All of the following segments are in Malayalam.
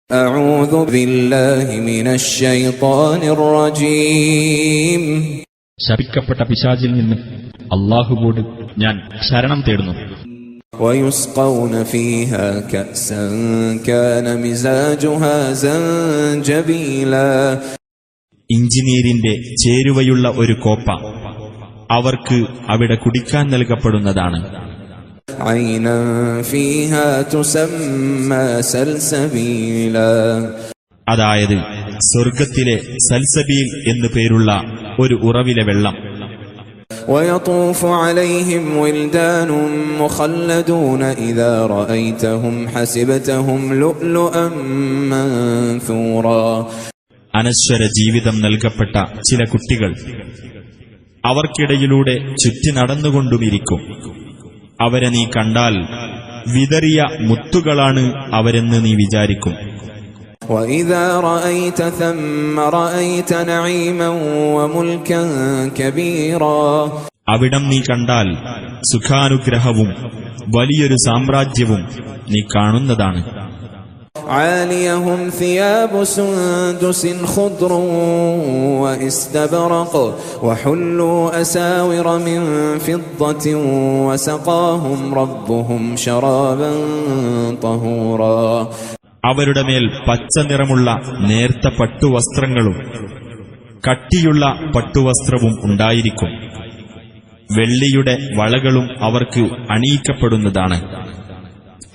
أعوذ بالله من الشيطان الرجيم ശപിക്കപ്പെട്ട പിശാചിൽ നിന്ന് അല്ലാഹുവോട് ഞാൻ ശരണം തേടുന്നു. ويسقون فيها كأسا كان مزاجها زنجبيلا ഇഞ്ചിനീരിന്റെ ചേരുവയുള്ള ഒരു കോപ്പ അവർക്ക് അവിടെ കുടിക്കാൻ നൽകപ്പെടുന്നതാണ്. عينا فيها تسمى سلسبيلا അതായത് സ്വർഗത്തിലെ സൽസബീൽ എന്നു പേരുള്ള ഒരു ഉറവിലെ വെള്ളം. ويطوف عليهم ولدان مخلدون إذا رأيتهم حسبتهم لؤلؤا منثورا അനശ്വര ജീവിതം നൽകപ്പെട്ട ചില കുട്ടികൾ അവർക്കിടയിലൂടെ ചുറ്റി നടന്നുകൊണ്ടുമിരിക്കും. അവരെ നീ കണ്ടാൽ വിതറിയ മുത്തുകളാണ് അവരെന്ന് നീ വിചാരിക്കും. وَإِذَا رَأَيْتَ ثَمَّ رَأَيْتَ نَعِيمًا وَمُلْكًا كَبِيرًا അവിടം നീ കണ്ടാൽ സുഖാനുഗ്രഹവും വലിയൊരു സാമ്രാജ്യവും നീ കാണുന്നതാണ്. عاليهم ثياب سندس خضر واستبرق وحلوا أساور من فضة وسقاهم ربهم شرابا طهورا അവരുടെ മേൽ പച്ച നിറമുള്ള നേർത്ത പട്ടുവസ്ത്രങ്ങളും കട്ടിയുള്ള പട്ടുവസ്ത്രവും ഉണ്ടായിരിക്കും. വെള്ളിയുടെ വളകളും അവർക്ക് അണിയിക്കപ്പെടുന്നതാണ്.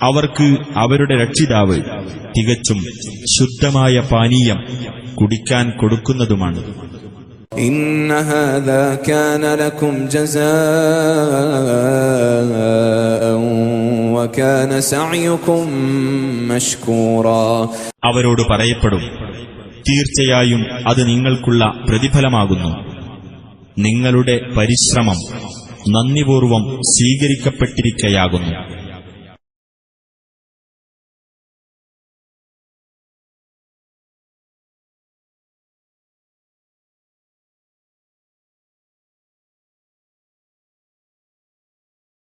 അവർക്ക് അവരുടെ രക്ഷിതാവ് തികച്ചും ശുദ്ധമായ പാനീയം കുടിക്കാൻ കൊടുക്കുന്നതുമാണ്. ഇന്ന ഹാദാ കാന ലക്കും ജസാഅൻ വകാന സഅയുകും മശ്കൂറാ അവരോട് പറയപ്പെടും, തീർച്ചയായും അത് നിങ്ങൾക്കുള്ള പ്രതിഫലമാകുന്നു. നിങ്ങളുടെ പരിശ്രമം നന്ദിപൂർവം സ്വീകരിക്കപ്പെട്ടിരിക്കയാകുന്നു.